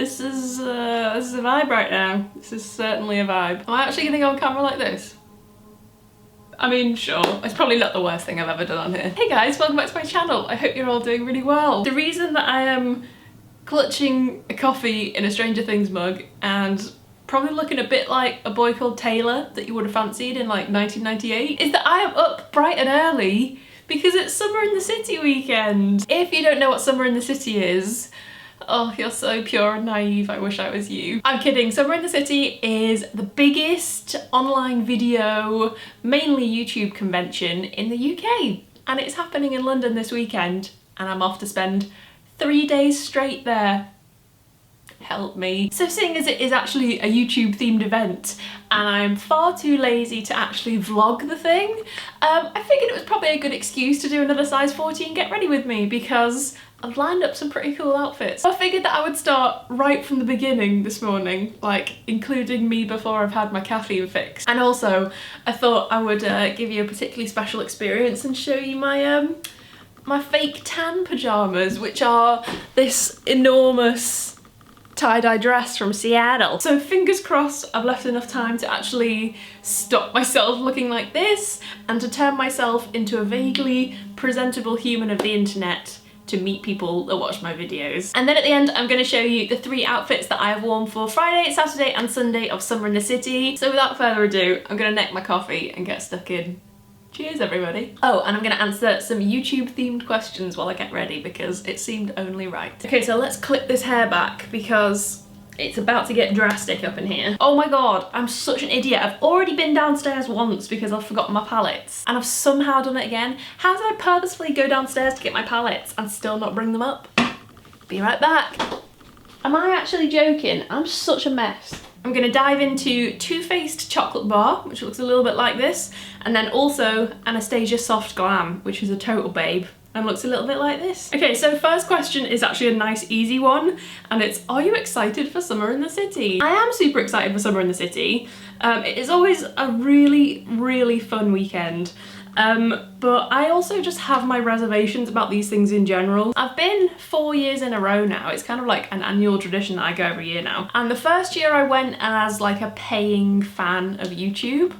This is a vibe right now. This is certainly a vibe. Am I actually gonna go on camera like this? I mean, sure, it's probably not the worst thing I've ever done on here. Hey guys, welcome back to my channel. I hope you're all doing really well. The reason that I am clutching a coffee in a Stranger Things mug and probably looking a bit like a boy called Taylor that you would have fancied in like 1998 is that I am up bright and early because it's Summer in the City weekend. If you don't know what Summer in the City is, oh, you're so pure and naive, I wish I was you. I'm kidding. Summer in the City is the biggest online video, mainly YouTube convention in the UK. And it's happening in London this weekend and I'm off to spend 3 days straight there. Help me. So seeing as it is actually a YouTube themed event and I'm far too lazy to actually vlog the thing, I figured it was probably a good excuse to do another size 40 and get ready with me because I've lined up some pretty cool outfits. I figured that I would start right from the beginning this morning, like including me before I've had my caffeine fix. And also I thought I would give you a particularly special experience and show you my my fake tan pajamas, which are this enormous tie-dye dress from Seattle. So fingers crossed I've left enough time to actually stop myself looking like this and to turn myself into a vaguely presentable human of the internet to meet people that watch my videos. And then at the end I'm going to show you the 3 outfits that I have worn for Friday, Saturday and Sunday of Summer in the City. So without further ado, I'm going to neck my coffee and get stuck in. Cheers everybody. Oh, and I'm going to answer some YouTube themed questions while I get ready because it seemed only right. Okay, so let's clip this hair back because it's about to get drastic up in here. Oh my god, I'm such an idiot. I've already been downstairs once because I've forgotten my palettes and I've somehow done it again. How did I purposefully go downstairs to get my palettes and still not bring them up? Be right back. Am I actually joking? I'm such a mess. I'm going to dive into Too Faced Chocolate Bar, which looks a little bit like this, and then also Anastasia Soft Glam, which is a total babe and looks a little bit like this. Okay, so first question is actually a nice easy one, and it's, are you excited for Summer in the City? I am super excited for Summer in the City. It is always a really, really fun weekend. But I also just have my reservations about these things in general. I've been 4 years in a row now. It's kind of like an annual tradition that I go every year now. And the first year I went as like a paying fan of YouTube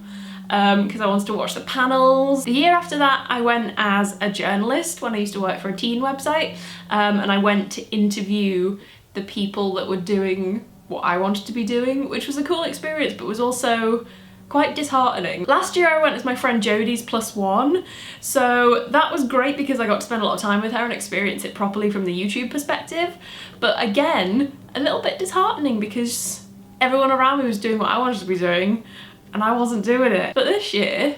because I wanted to watch the panels. The year after that I went as a journalist when I used to work for a teen website, and I went to interview the people that were doing what I wanted to be doing, which was a cool experience but was also quite disheartening. Last year I went as my friend Jodie's +1, so that was great because I got to spend a lot of time with her and experience it properly from the YouTube perspective, but again, a little bit disheartening because everyone around me was doing what I wanted to be doing and I wasn't doing it. But this year,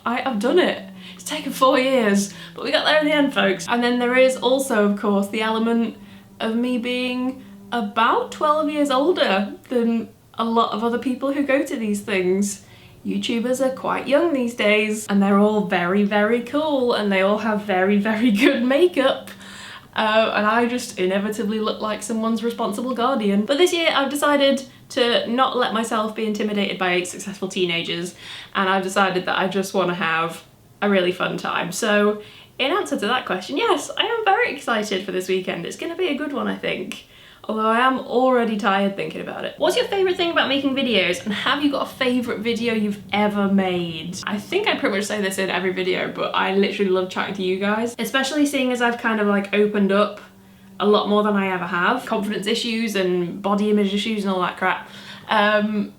I've done it. It's taken 4 years, but we got there in the end, folks. And then there is also, of course, the element of me being about 12 years older than a lot of other people who go to these things. YouTubers are quite young these days and they're all very, very cool and they all have very, very good makeup. And I just inevitably look like someone's responsible guardian. But this year I've decided to not let myself be intimidated by 8 successful teenagers, and I've decided that I just want to have a really fun time. So in answer to that question, yes, I am very excited for this weekend. It's going to be a good one, I think. Although I am already tired thinking about it. What's your favourite thing about making videos, and have you got a favourite video you've ever made? I think I pretty much say this in every video, but I literally love chatting to you guys, especially seeing as I've kind of like opened up a lot more than I ever have. Confidence issues and body image issues and all that crap.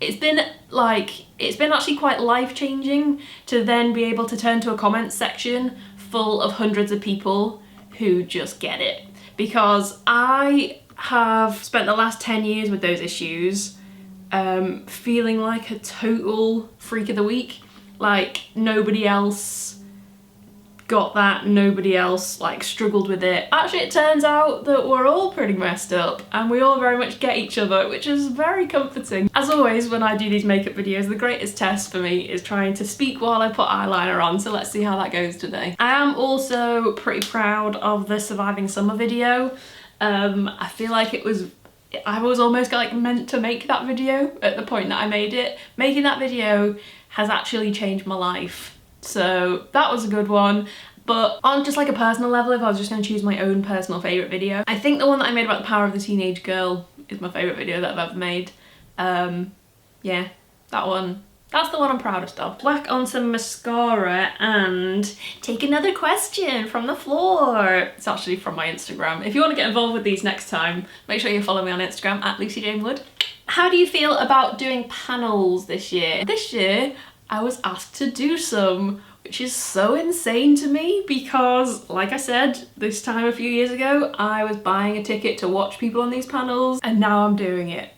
It's been actually quite life-changing to then be able to turn to a comments section full of hundreds of people who just get it. Because I have spent the last 10 years with those issues, feeling like a total freak of the week. Like nobody else got that, nobody else like struggled with it. Actually, it turns out that we're all pretty messed up and we all very much get each other, which is very comforting. As always, when I do these makeup videos, the greatest test for me is trying to speak while I put eyeliner on, so let's see how that goes today. I am also pretty proud of the Surviving Summer video. I feel like I was almost like meant to make that video at the point that I made it. Making that video has actually changed my life. So that was a good one. But on just like a personal level, if I was just going to choose my own personal favourite video, I think the one that I made about the power of the teenage girl is my favourite video that I've ever made. Yeah, that one. That's the one I'm proudest of. Whack on some mascara and take another question from the floor. It's actually from my Instagram. If you want to get involved with these next time, make sure you follow me on Instagram at LucyJaneWood. How do you feel about doing panels this year? This year, I was asked to do some, which is so insane to me because, like I said, this time a few years ago, I was buying a ticket to watch people on these panels and now I'm doing it.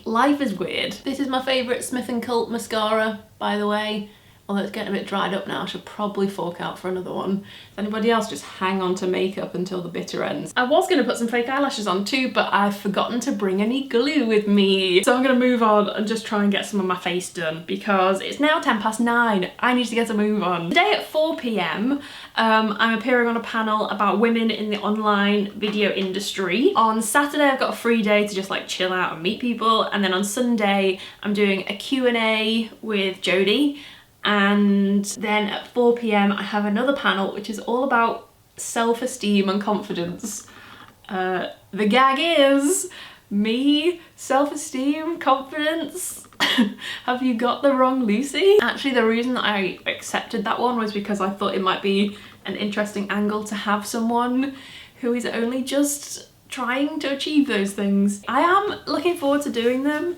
Life is weird. This is my favourite Smith & Cult mascara, by the way. Although it's getting a bit dried up now, I should probably fork out for another one. If anybody else, just hang on to makeup until the bitter ends. I was going to put some fake eyelashes on too, but I've forgotten to bring any glue with me. So I'm going to move on and just try and get some of my face done because it's now 9:10. I need to get a move on. Today at 4 p.m, I'm appearing on a panel about women in the online video industry. On Saturday, I've got a free day to just like chill out and meet people. And then on Sunday, I'm doing a Q&A with Jodie. And then at 4 p.m, I have another panel which is all about self-esteem and confidence. The gag is me, self-esteem, confidence. Have you got the wrong Lucy? Actually, the reason that I accepted that one was because I thought it might be an interesting angle to have someone who is only just trying to achieve those things. I am looking forward to doing them,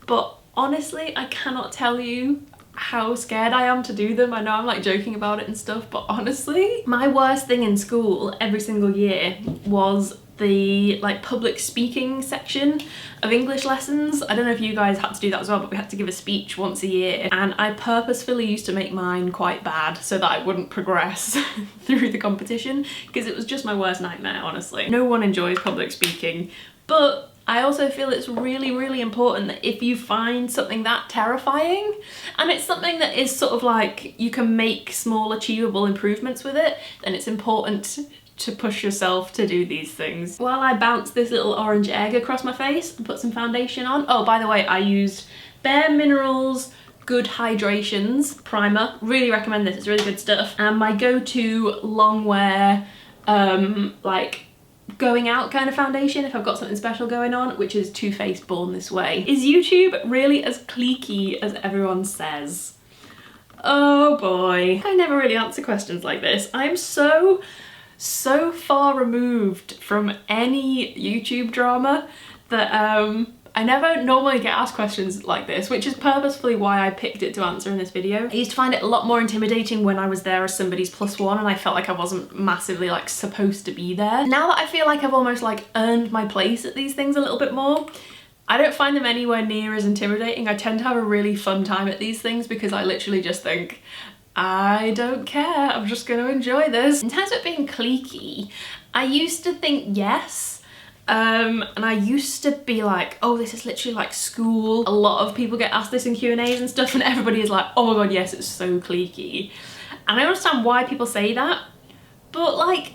but honestly, I cannot tell you how scared I am to do them. I know I'm like joking about it and stuff, but honestly, my worst thing in school every single year was the like public speaking section of English lessons. I don't know if you guys had to do that as well, but we had to give a speech once a year, and I purposefully used to make mine quite bad so that I wouldn't progress through the competition because it was just my worst nightmare, honestly. No one enjoys public speaking, but I also feel it's really, really important that if you find something that terrifying, and it's something that is sort of like you can make small achievable improvements with it, then it's important to push yourself to do these things. While I bounce this little orange egg across my face and put some foundation on. Oh, by the way, I used Bare Minerals Good Hydrations primer. Really recommend this, it's really good stuff. And my go-to long wear, like going out kind of foundation if I've got something special going on, which is Too Faced Born This Way. Is YouTube really as cliquey as everyone says? Oh boy. I never really answer questions like this. I'm so far removed from any YouTube drama that I never normally get asked questions like this, which is purposefully why I picked it to answer in this video. I used to find it a lot more intimidating when I was there as somebody's +1 and I felt like I wasn't massively like supposed to be there. Now that I feel like I've almost like earned my place at these things a little bit more, I don't find them anywhere near as intimidating. I tend to have a really fun time at these things because I literally just think, I don't care, I'm just gonna enjoy this. In terms of it being cliquey, I used to think yes. And I used to be like, oh, this is literally like school. A lot of people get asked this in Q&As and stuff and everybody is like, oh my god, yes, it's so cliquey. And I understand why people say that, but like,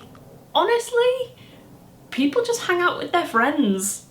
honestly, people just hang out with their friends.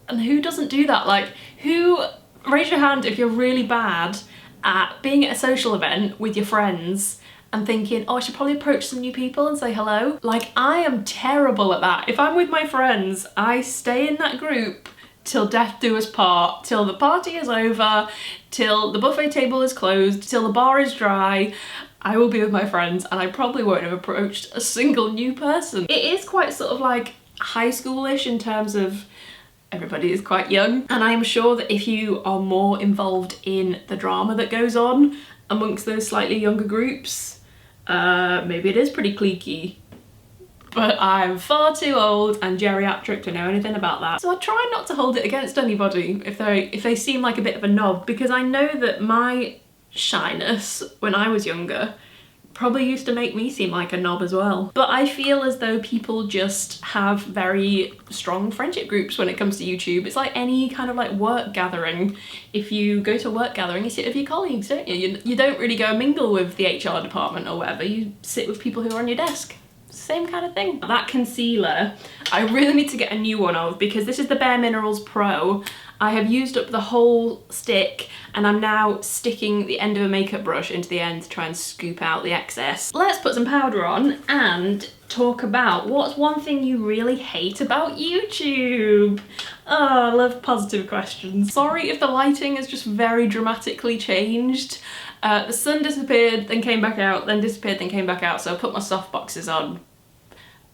And who doesn't do that? Like, raise your hand if you're really bad at being at a social event with your friends and thinking, oh, I should probably approach some new people and say hello. Like, I am terrible at that. If I'm with my friends, I stay in that group till death do us part, till the party is over, till the buffet table is closed, till the bar is dry. I will be with my friends and I probably won't have approached a single new person. It is quite sort of like high schoolish in terms of everybody is quite young, and I'm sure that if you are more involved in the drama that goes on amongst those slightly younger groups, maybe it is pretty cliquey. But I'm far too old and geriatric to know anything about that. So I try not to hold it against anybody if they seem like a bit of a knob, because I know that my shyness when I was younger probably used to make me seem like a knob as well. But I feel as though people just have very strong friendship groups when it comes to YouTube. It's like any kind of like work gathering. If you go to a work gathering, you sit with your colleagues, don't you? You don't really go and mingle with the HR department or whatever. You sit with people who are on your desk. Same kind of thing. That concealer, I really need to get a new one of, because this is the Bare Minerals Pro. I have used up the whole stick and I'm now sticking the end of a makeup brush into the end to try and scoop out the excess. Let's put some powder on and talk about what's one thing you really hate about YouTube. Oh, I love positive questions. Sorry if the lighting has just very dramatically changed. The sun disappeared, then came back out, then disappeared, then came back out, so I put my softboxes on.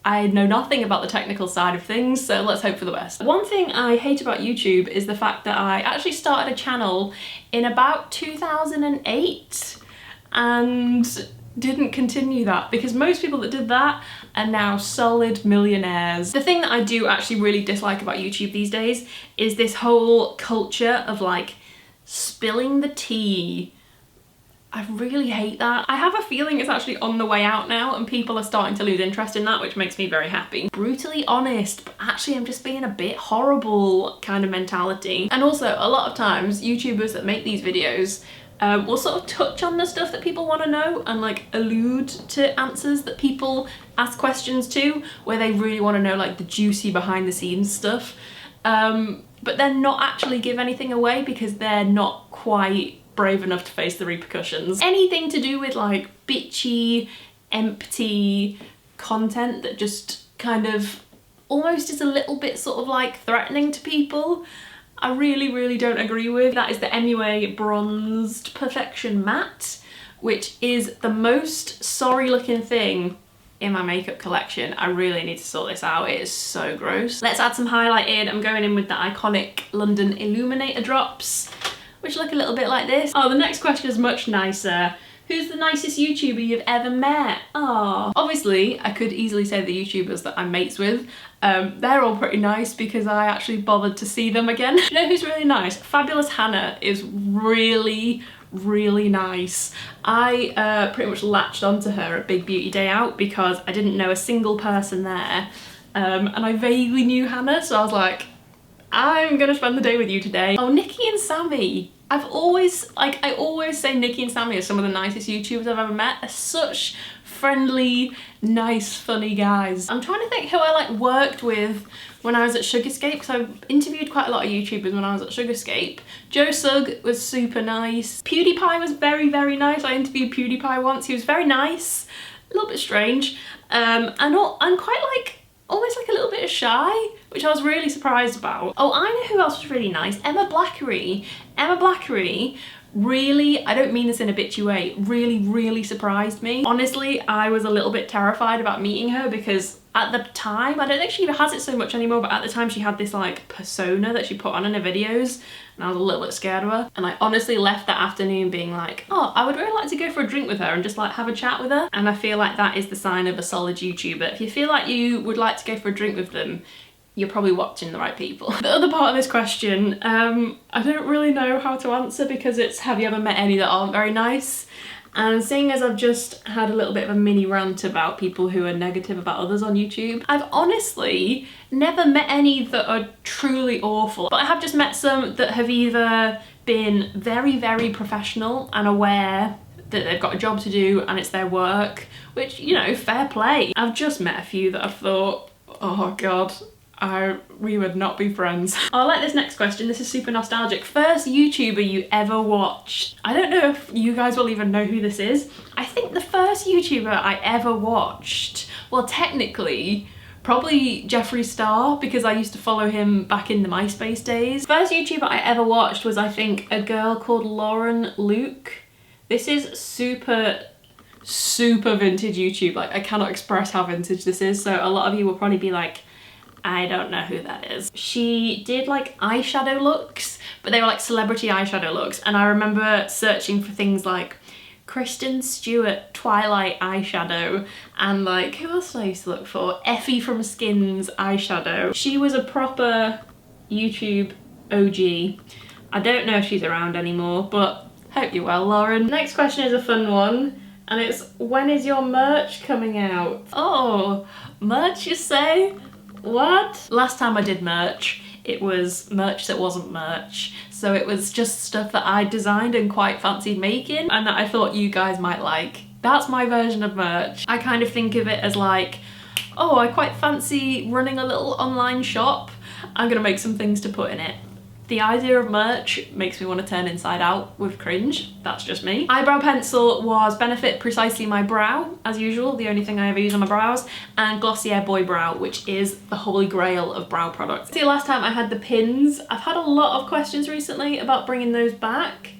I know nothing about the technical side of things, so let's hope for the best. One thing I hate about YouTube is the fact that I actually started a channel in about 2008 and didn't continue that, because most people that did that are now solid millionaires. The thing that I do actually really dislike about YouTube these days is this whole culture of like spilling the tea. I really hate that. I have a feeling it's actually on the way out now and people are starting to lose interest in that, which makes me very happy. Brutally honest, but actually I'm just being a bit horrible kind of mentality. And also a lot of times YouTubers that make these videos will sort of touch on the stuff that people want to know and like allude to answers that people ask questions to, where they really want to know like the juicy behind the scenes stuff, but then not actually give anything away because they're not quite brave enough to face the repercussions. Anything to do with like bitchy, empty content that just kind of almost is a little bit sort of like threatening to people, I really don't agree with. That is the MUA Bronzed Perfection Matte, which is the most sorry looking thing in my makeup collection. I really need to sort this out. It is so gross. Let's add some highlight in. I'm going in with the iconic London Illuminator drops, which look a little bit like this. Oh, the next question is much nicer. Who's the nicest YouTuber you've ever met? Oh, obviously I could easily say the YouTubers that I'm mates with. They're all pretty nice because I actually bothered to see them again. You know who's really nice? Fabulous Hannah is really nice. I pretty much latched onto her at Big Beauty Day Out because I didn't know a single person there, and I vaguely knew Hannah, so I was like, I'm gonna spend the day with you today. Oh, Nikki and Sammy. I always say Nikki and Sammy are some of the nicest YouTubers I've ever met. They're such friendly, nice, funny guys. I'm trying to think who I like worked with when I was at Sugarscape, because I interviewed quite a lot of YouTubers when I was at Sugarscape. Joe Sugg was super nice. PewDiePie was very nice. I interviewed PewDiePie once. He was very nice, a little bit strange. I'm quite like, almost like a little bit shy, which I was really surprised about. Oh, I know who else was really nice. Emma Blackery. Emma Blackery really, I don't mean this in a bitchy way, really surprised me. Honestly, I was a little bit terrified about meeting her because at the time, I don't think she has it so much anymore, but at the time she had this like persona that she put on in her videos and I was a little bit scared of her. And I honestly left that afternoon being like, oh, I would really like to go for a drink with her and just like have a chat with her. And I feel like that is the sign of a solid YouTuber. If you feel like you would like to go for a drink with them, you're probably watching the right people. The other part of this question, I don't really know how to answer because it's, have you ever met any that aren't very nice? And seeing as I've just had a little bit of a mini rant about people who are negative about others on YouTube, I've honestly never met any that are truly awful, but I have just met some that have either been very professional and aware that they've got a job to do and it's their work, which, you know, fair play. I've just met a few that I've thought, oh God, we would not be friends. I like this next question. This is super nostalgic. First YouTuber you ever watched? I don't know if you guys will even know who this is. I think the first YouTuber I ever watched, well, technically, probably Jeffree Star, because I used to follow him back in the MySpace days. First YouTuber I ever watched was, I think, a girl called Lauren Luke. This is super vintage YouTube. Like, I cannot express how vintage this is, so a lot of you will probably be like, I don't know who that is. She did like eyeshadow looks, but they were like celebrity eyeshadow looks, and I remember searching for things like Kristen Stewart Twilight eyeshadow and like, who else did I used to look for? Effie from Skins eyeshadow. She was a proper YouTube OG. I don't know if she's around anymore, but hope you're well, Lauren. Next question is a fun one, and it's, when is your merch coming out? Oh, merch you say? What? Last time I did merch, it was merch that wasn't merch. So it was just stuff that I designed and quite fancied making and that I thought you guys might like. That's my version of merch. I kind of think of it as like, oh, I quite fancy running a little online shop. I'm gonna make some things to put in it. The idea of merch makes me want to turn inside out with cringe. That's just me. Eyebrow pencil was Benefit Precisely My Brow, as usual, the only thing I ever use on my brows, and Glossier Boy Brow, which is the holy grail of brow products. See, last time I had the pins. I've had a lot of questions recently about bringing those back.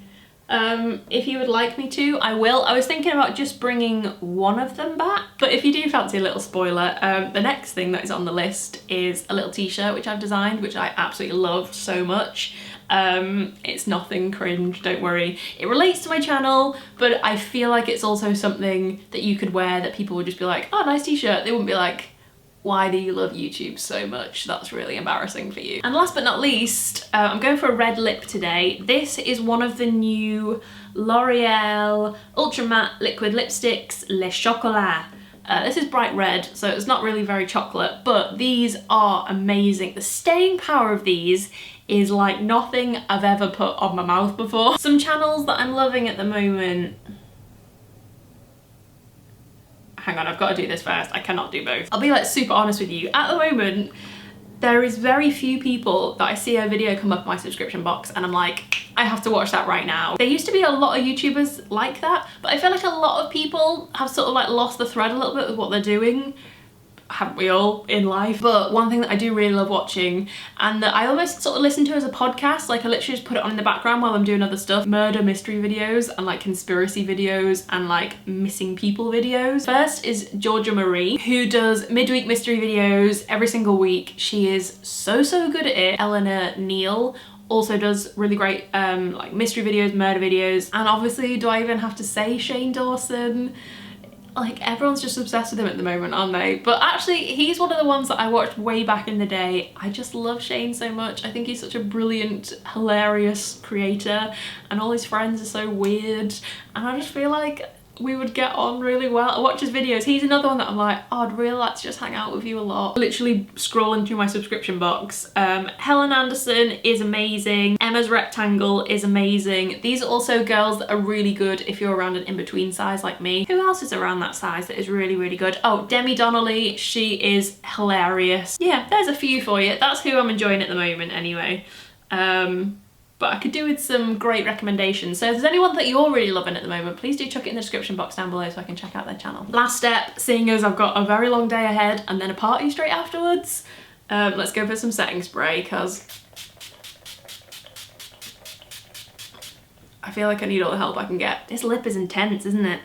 If you would like me to, I will. I was thinking about just bringing one of them back, but if you do fancy a little spoiler, the next thing that is on the list is a little t-shirt which I've designed, which I absolutely love so much. It's nothing cringe, don't worry. It relates to my channel, but I feel like it's also something that you could wear that people would just be like, oh, nice t-shirt. They wouldn't be like, why do you love YouTube so much? That's really embarrassing for you. And last but not least, I'm going for a red lip today. This is one of the new L'Oreal Ultra Matte Liquid Lipsticks Le Chocolat. This is bright red, so it's not really very chocolate, but these are amazing. The staying power of these is like nothing I've ever put on my mouth before. Some channels that I'm loving at the moment. Hang on, I've got to do this first. I cannot do both. I'll be like super honest with you. At the moment, there is very few people that I see a video come up my subscription box and I'm like, I have to watch that right now. There used to be a lot of YouTubers like that, but I feel like a lot of people have sort of like lost the thread a little bit with what they're doing. Haven't we all in life? But one thing that I do really love watching, and that I almost sort of listen to as a podcast, like I literally just put it on in the background while I'm doing other stuff, murder mystery videos and like conspiracy videos and like missing people videos. First is Georgia Marie, who does midweek mystery videos every single week. She is so good at it. Eleanor Neal also does really great like mystery videos, murder videos, and obviously, do I even have to say Shane Dawson? Like, everyone's just obsessed with him at the moment, aren't they? But actually, he's one of the ones that I watched way back in the day. I just love Shane so much. I think he's such a brilliant, hilarious creator, and all his friends are so weird, and I just feel like we would get on really well. I watch his videos. He's another one that I'm like, oh, I'd really like to just hang out with you a lot. Literally scrolling through my subscription box. Helen Anderson is amazing. Emma's Rectangle is amazing. These are also girls that are really good if you're around an in-between size like me. Who else is around that size that is really good? Oh, Demi Donnelly, she is hilarious. Yeah, there's a few for you. That's who I'm enjoying at the moment anyway. But I could do with some great recommendations. So if there's anyone that you're really loving at the moment, please do chuck it in the description box down below so I can check out their channel. Last step, seeing as I've got a very long day ahead and then a party straight afterwards, let's go for some setting spray, because I feel like I need all the help I can get. This lip is intense, isn't it?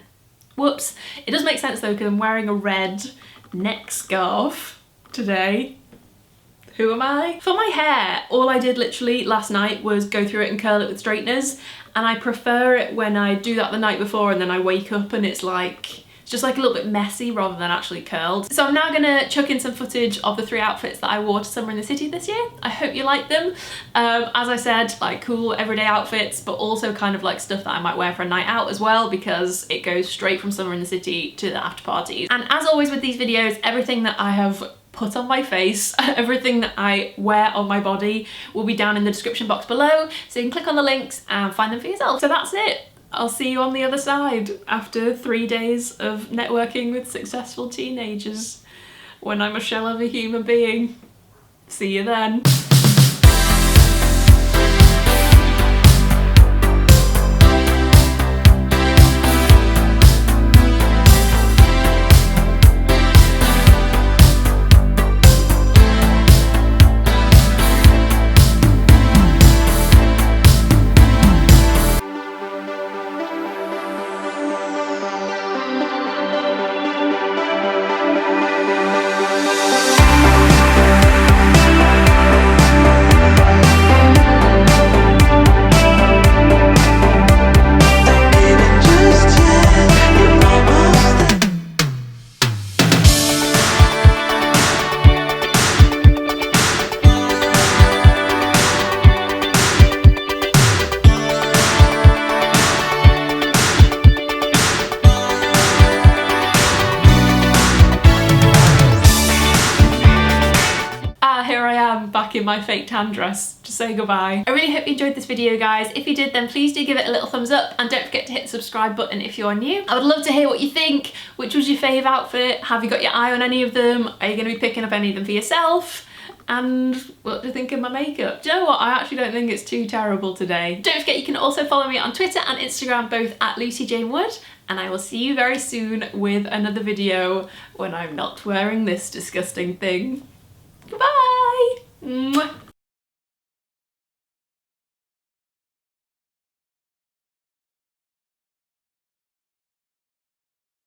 Whoops. It does make sense though, because I'm wearing a red neck scarf today. Who am I? For my hair, all I did literally last night was go through it and curl it with straighteners, and I prefer it when I do that the night before and then I wake up and it's just like a little bit messy rather than actually curled. So I'm now gonna chuck in some footage of the 3 outfits that I wore to Summer in the City this year. I hope you like them. As I said, like cool everyday outfits, but also kind of like stuff that I might wear for a night out as well, because it goes straight from Summer in the City to the after parties. And as always with these videos, everything that I have put on my face, everything that I wear on my body will be down in the description box below, so you can click on the links and find them for yourself. So that's it. I'll see you on the other side after 3 days of networking with successful teenagers, when I'm a shell of a human being. See you then. Back in my fake tan dress to say goodbye. I really hope you enjoyed this video, guys. If you did, then please do give it a little thumbs up, and don't forget to hit the subscribe button if you're new. I would love to hear what you think. Which was your fave outfit? Have you got your eye on any of them? Are you going to be picking up any of them for yourself? And what do you think of my makeup? Do you know what? I actually don't think it's too terrible today. Don't forget you can also follow me on Twitter and Instagram, both at Lucy Jane Wood, and I will see you very soon with another video when I'm not wearing this disgusting thing. Goodbye!